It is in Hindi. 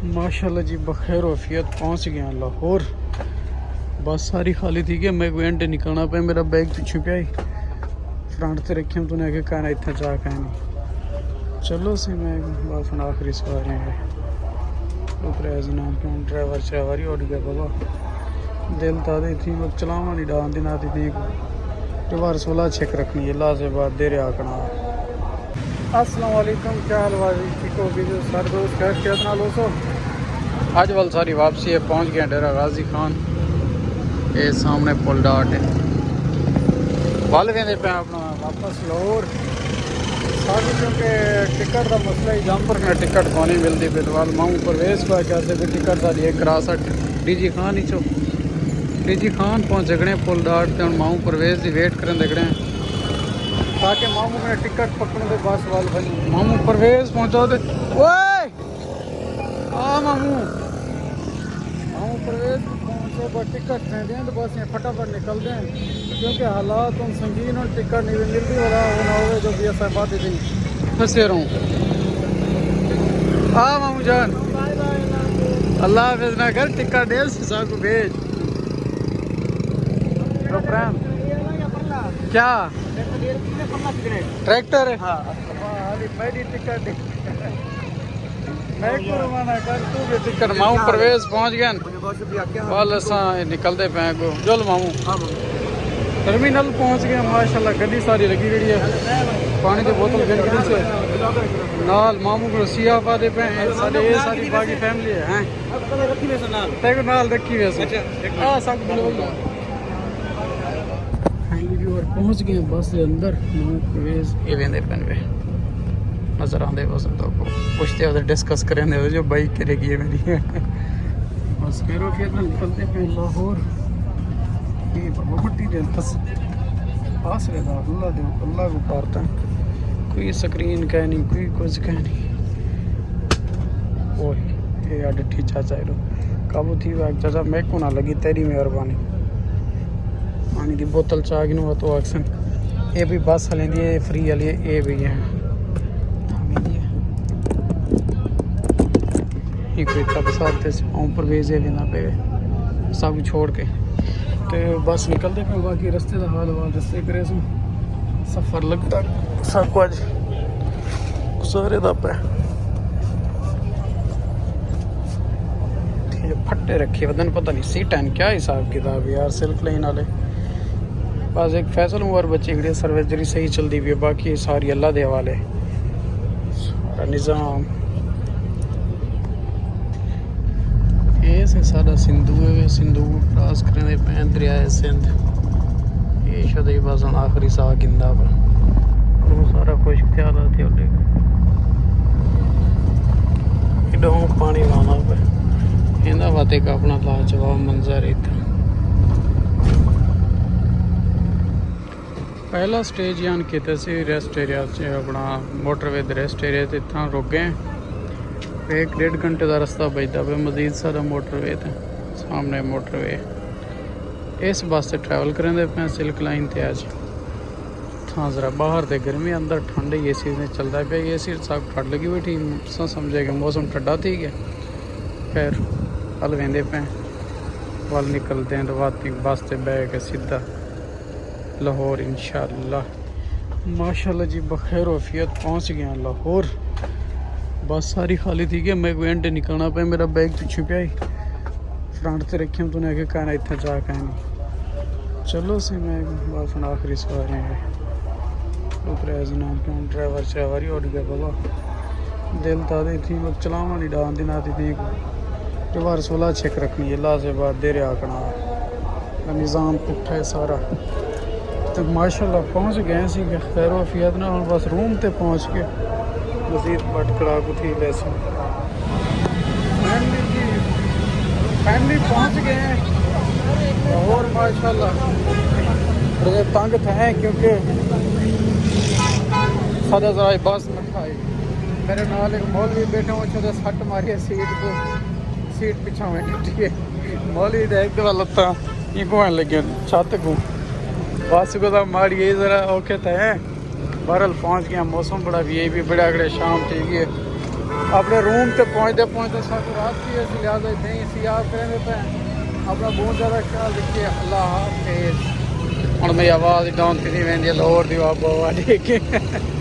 माशाल्लाह जी बखैर वफियत पहुंच गया लाहौर। बस सारी खाली थी कि मैं कोई एंड निकलना पे मेरा बैग पीछे पे आई फ्रंट से रखे हम तूने आगे कहना इतना चाह कहनी चलो सी मैं बस आखिरी सवारी है नाम क्यों ड्राइवर श्राइवर ही उड़ गया बाबा दिल तादे थी वो चलावा नहीं डाल दिन आती थी रिवर्स वाला चेक रखनी है ला से बाद देर आकना। अस्सलाम वालेकुम क्या हाल वाजी ठीक हो गई सर दोस्त क्या लो सो अज वाल सारी वापसी है पहुंच गया डेरा गाजी खान ये सामने पुल डाट है वल कहते पे अपना वापस लाहौर सारी क्योंकि टिकट का मसला ही जम्पर में टिकट को नहीं मिलती बिलवाल माऊ परवेज को कैसे भी टिकट सारी एक रासठ डीजी खान ही चो डीजी खान पहुँच गए पुल डाट ते माऊ परवेज की वेट करें देखने ताकि मामू में टिकट पकड़ने दे बस वाल बनी मामू परवेज पहुंचा दे ओए मामू परवेज पहुंचे बस टिकट नहीं दें तो बस यहाँ फटाफट निकल दें क्योंकि हालात उन संगीन और टिकट नहीं मिलती वाला होना हो जो भी ऐसा बात ही फंसे रहूँ मामू जान अल्लाह हाफिज ना कर टिकट दे साहब को भेज क्या ट्रैक्टर है मेरी टिकट मैं रवाना कर तू भी टिकट माऊ परवेज पहुंच गया वाल असा निकलते पे को चल मामू टर्मिनल पहुंच गया माशाल्लाह गड्डी सारी लगी रही है पानी की बोतल गंदी से नाल मामू को सिया पाते पे सारे ये सारी बाकी फैमिली है हैं नाल रखी वैसे हां सब बोल और पहुंच गए बस के अंदर ये वेंदे पेन पे नजर आंदे बस तो पूछते हो डिस्कस करेंगे जो बाइक करेगी ये मेरी बस फिर निकलते पे लाहौर ये बड़ी देर बस पास रहता अल्लाह को पारता कोई स्क्रीन कह नहीं कोई कुछ कह नहीं ओए ये डिठी चाचा काबू थी चाचा मैं को ना लगी तेरी मेहरबानी पानी की बोतल चाह गिनो तो अक्सर ये भी बस हलेंदी है फ्री वाली ये भी है ये कोई तब साथ ऊपर भेजे बिना पे सब छोड़ के तो बस निकलते पे बाकी रास्ते का हाल वाल रास्ते करे सो सफ़र लगता सब कुछ सारे दा पे फट्टे रखे वदन पता नहीं सीट क्या हिसाब किताब यार सिल्क लाइन वाले बस एक फैसल उमर बच्ची खड़ी सर्विस जरी सही चलती भी है बाकी सारी अल्लाह दे हवाले सारा निज़ाम ये से सारा सिंधु है सिंधु क्रॉस करने पे दरिया सिंध ये शदई बस आखिरी सा गिंदा पर वो सारा खुश ख्याल आते होते इडों पानी लाना पे इंदा वाते का अपना लाजवाब मंजर इतना पहला स्टेज यान किते सी रेस्ट एरिया से अपना मोटरवे रेस्ट एरिया ते इतना रुक गए एक डेढ़ घंटे का रास्ता बचता पे मजीद सारा मोटरवे ते सामने मोटरवे इस बस से ट्रैवल करेंगे पे सिल्क लाइन ते अज था जरा बाहर ते गर्मी अंदर ठंड ए सी ने चलता पे ए सी सब ठंड लगी बैठी समझे कि मौसम ठंडा थी गया खैर हल वेंदे पे वल निकलते हैं तो वाती बस से बह के सीधा लाहौर इंशाअल्लाह माशाल्लाह जी बखैर वफियत पहुंच गया लाहौर। बस सारी खाली थी कि मैं कोई एंड निकलना पे मेरा बैग पीछे पे आई फ्रंट से रखे हम तूने आगे कहना इतना चाह कहनी चलो सी मैं बस आखिरी सवारी है नाम क्यों ड्राइवर श्राइवर ही उड़ गया बाबा दिल तादे थी वो चलावा नहीं डाल दिन आती थी रिवर्स वाला चेक रखनी है ला से बाद देर आकना निज़ाम पुट्ठा है सारा तो माशाल्लाह पहुंच गए सी खैर वफियत ना हम बस रूम ते पहुंच के मजीद भटकड़ा को थी वैसे फैमिली पहुंच गए हैं और माशाल्लाह बड़े तंग थे क्योंकि सादा जरा बस में खाई मेरे नाल एक मौलवी बैठे हो चौदह सट मारी सीट को सीट पिछा में टूटी है मौलवी एक दफा लत्ता ये को लगे छत को बस को तो मारी जरा औखे थे बहरल पहुँच गया मौसम बड़ा भी बड़ा अगड़े शाम ठीक है अपने रूम से पहुँचते पहुँचते सारी रात की है, लिहाजा इतने ही सी आप करेंगे पे अपना बहुत ज़्यादा ख्याल रखिए। अल्लाह हाफिज़। और मेरी आवाज़ डाउन थी वेंदी लोअर दी आबो ठीक है।